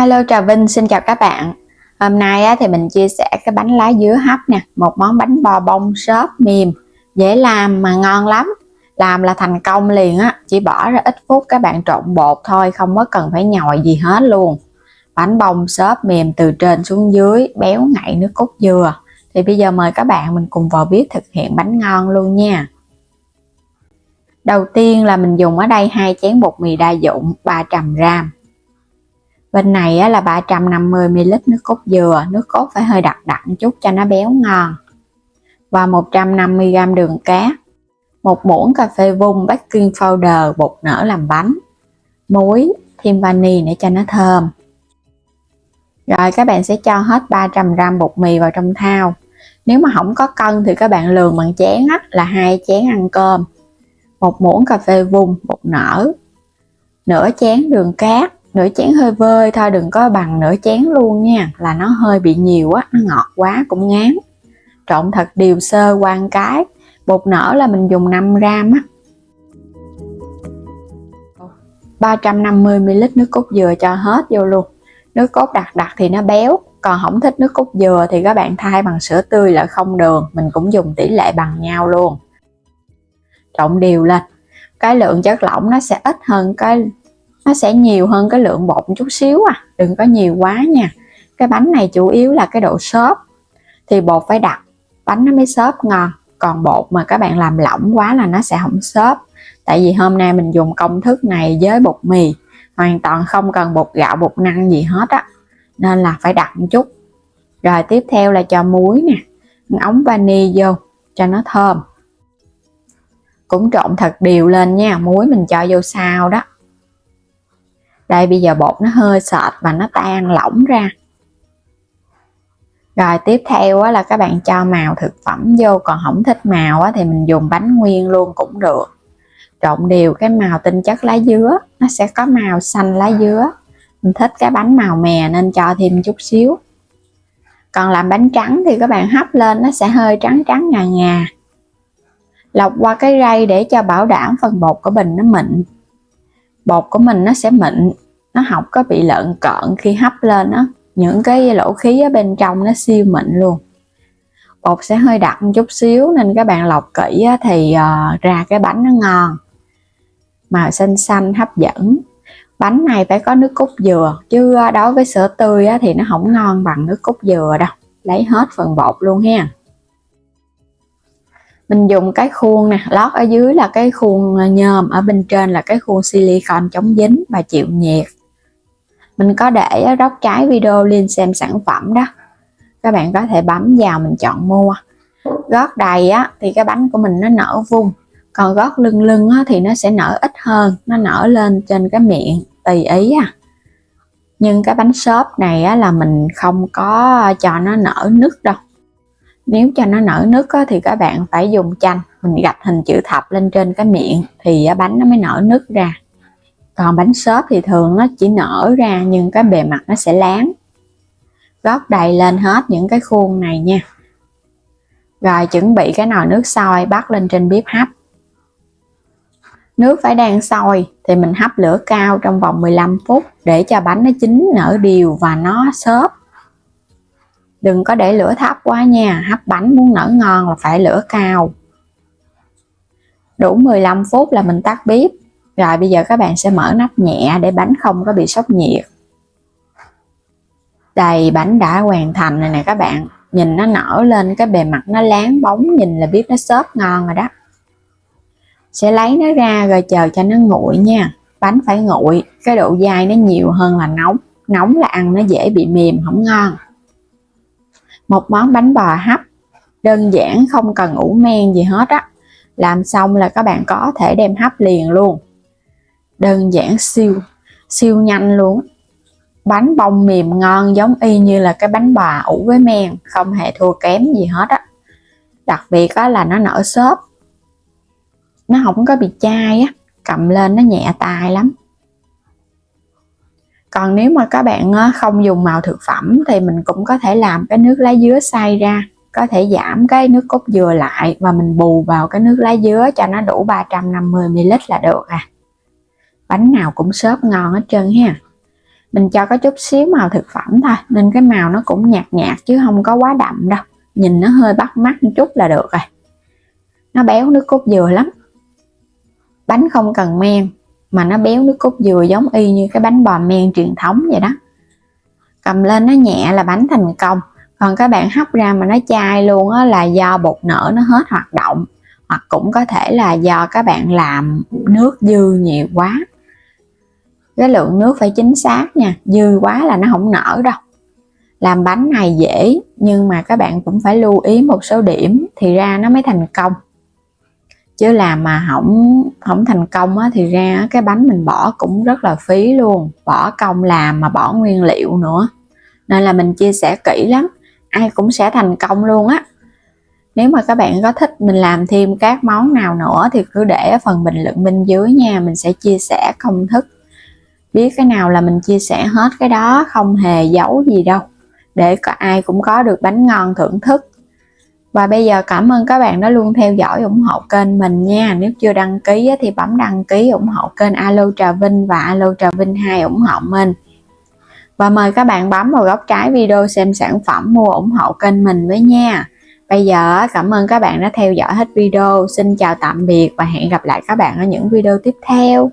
Hello, Trà Vinh xin chào các bạn. Hôm nay thì mình chia sẻ cái bánh lá dứa hấp nè, một món bánh bò bông xốp mềm, dễ làm mà ngon lắm. Làm là thành công liền á, chỉ bỏ ra ít phút các bạn trộn bột thôi, không có cần phải nhồi gì hết luôn. Bánh bông xốp mềm từ trên xuống dưới, béo ngậy nước cốt dừa. Thì bây giờ mời các bạn mình cùng vào bếp thực hiện bánh ngon luôn nha. Đầu tiên là mình dùng ở đây 2 chén bột mì đa dụng 300g. Bên này là 350ml nước cốt dừa, nước cốt phải hơi đặc một chút cho nó béo ngon. Và 150g đường cát, 1 muỗng cà phê vung baking powder bột nở làm bánh, muối, thêm vani để cho nó thơm. Rồi các bạn sẽ cho hết 300g bột mì vào trong thao. Nếu mà không có cân thì các bạn lường bằng chén là 2 chén ăn cơm. 1 muỗng cà phê vung bột nở, nửa chén đường cát. Nửa chén hơi vơi thôi, đừng có bằng nửa chén luôn nha, là nó hơi bị nhiều á, nó ngọt quá cũng ngán. Trộn thật đều sơ qua một cái. Bột nở là mình dùng 5g á. 350ml nước cốt dừa cho hết vô luôn. Nước cốt đặc thì nó béo, còn không thích nước cốt dừa thì các bạn thay bằng sữa tươi là không đường, mình cũng dùng tỷ lệ bằng nhau luôn. Trộn đều lên. Cái lượng chất lỏng nó sẽ ít hơn nó sẽ nhiều hơn cái lượng bột một chút xíu đừng có nhiều quá nha. Cái bánh này chủ yếu là cái độ xốp, thì bột phải đặc bánh nó mới xốp ngon, còn bột mà các bạn làm lỏng quá là nó sẽ không xốp. Tại vì hôm nay mình dùng công thức này với bột mì, hoàn toàn không cần bột gạo bột năng gì hết nên là phải đặc một chút. Rồi tiếp theo là cho muối nè, ống vani vô cho nó thơm, cũng trộn thật đều lên nha. Muối mình cho vô sau đó. Đây bây giờ bột nó hơi sệt và nó tan lỏng ra. Rồi tiếp theo là các bạn cho màu thực phẩm vô, còn không thích màu thì mình dùng bánh nguyên luôn cũng được. Trộn đều cái màu tinh chất lá dứa, nó sẽ có màu xanh lá dứa. Mình thích cái bánh màu mè nên cho thêm chút xíu. Còn làm bánh trắng thì các bạn hấp lên nó sẽ hơi trắng ngà ngà. Lọc qua cái rây để cho bảo đảm phần bột của mình nó mịn. Bột của mình nó sẽ mịn, nó không có bị lợn cợn khi hấp lên những cái lỗ khí ở bên trong nó siêu mịn luôn. Bột sẽ hơi đặc một chút xíu nên các bạn lọc kỹ thì ra cái bánh nó ngon, màu xanh xanh hấp dẫn. Bánh này phải có nước cốt dừa, chứ đối với sữa tươi thì nó không ngon bằng nước cốt dừa đâu. Lấy hết phần bột luôn ha. Mình dùng cái khuôn nè, lót ở dưới là cái khuôn nhôm, ở bên trên là cái khuôn silicone chống dính và chịu nhiệt. Mình có để góc trái video link xem sản phẩm đó, các bạn có thể bấm vào mình chọn mua. Gót đầy thì cái bánh của mình nó nở vung, còn gót lưng thì nó sẽ nở ít hơn, nó nở lên trên cái miệng tùy ý Nhưng cái bánh xốp này là mình không có cho nó nở nứt đâu. Nếu cho nó nở nứt thì các bạn phải dùng chanh, mình gạch hình chữ thập lên trên cái miệng thì bánh nó mới nở nứt ra. Còn bánh xốp thì thường nó chỉ nở ra nhưng cái bề mặt nó sẽ láng. Gót đầy lên hết những cái khuôn này nha. Rồi chuẩn bị cái nồi nước sôi, bắt lên trên bếp hấp. Nước phải đang sôi thì mình hấp lửa cao trong vòng 15 phút để cho bánh nó chín nở đều và nó xốp. Đừng có để lửa thấp quá nha, hấp bánh muốn nở ngon là phải lửa cao. Đủ 15 phút là mình tắt bếp. Rồi bây giờ các bạn sẽ mở nắp nhẹ để bánh không có bị sốc nhiệt. Đây, bánh đã hoàn thành rồi nè các bạn. Nhìn nó nở lên, cái bề mặt nó láng bóng, nhìn là biết nó xốp ngon rồi đó. Sẽ lấy nó ra rồi chờ cho nó nguội nha. Bánh phải nguội, cái độ dai nó nhiều hơn là nóng. Nóng là ăn nó dễ bị mềm, không ngon. Một món bánh bò hấp đơn giản, không cần ủ men gì hết Làm xong là các bạn có thể đem hấp liền luôn. Đơn giản siêu nhanh luôn. Bánh bông mềm ngon giống y như là cái bánh bò ủ với men, không hề thua kém gì hết Đặc biệt là nó nở xốp, nó không có bị chai cầm lên nó nhẹ tay lắm. Còn nếu mà các bạn không dùng màu thực phẩm thì mình cũng có thể làm cái nước lá dứa xay ra, có thể giảm cái nước cốt dừa lại và mình bù vào cái nước lá dứa cho nó đủ 350ml là được Bánh nào cũng xốp ngon hết trơn ha. Mình cho có chút xíu màu thực phẩm thôi, nên cái màu nó cũng nhạt nhạt chứ không có quá đậm đâu. Nhìn nó hơi bắt mắt một chút là được rồi. Nó béo nước cốt dừa lắm. Bánh không cần men mà nó béo nước cốt dừa giống y như cái bánh bò men truyền thống vậy đó. Cầm lên nó nhẹ là bánh thành công. Còn các bạn hấp ra mà nó chai luôn á là do bột nở nó hết hoạt động, hoặc cũng có thể là do các bạn làm nước dư nhiều quá. Cái lượng nước phải chính xác nha, dư quá là nó không nở đâu. Làm bánh này dễ nhưng mà các bạn cũng phải lưu ý một số điểm thì ra nó mới thành công. Chứ làm mà không thành công á, thì ra cái bánh mình bỏ cũng rất là phí luôn, bỏ công làm mà bỏ nguyên liệu nữa. Nên là mình chia sẻ kỹ lắm, ai cũng sẽ thành công luôn á. Nếu mà các bạn có thích mình làm thêm các món nào nữa thì cứ để ở phần bình luận bên dưới nha, mình sẽ chia sẻ công thức. Biết cái nào là mình chia sẻ hết cái đó, không hề giấu gì đâu, để ai cũng có được bánh ngon thưởng thức. Và bây giờ cảm ơn các bạn đã luôn theo dõi ủng hộ kênh mình nha. Nếu chưa đăng ký thì bấm đăng ký ủng hộ kênh Alo Trà Vinh và Alo Trà Vinh 2 ủng hộ mình. Và mời các bạn bấm vào góc trái video xem sản phẩm mua ủng hộ kênh mình với nha. Bây giờ cảm ơn các bạn đã theo dõi hết video. Xin chào tạm biệt và hẹn gặp lại các bạn ở những video tiếp theo.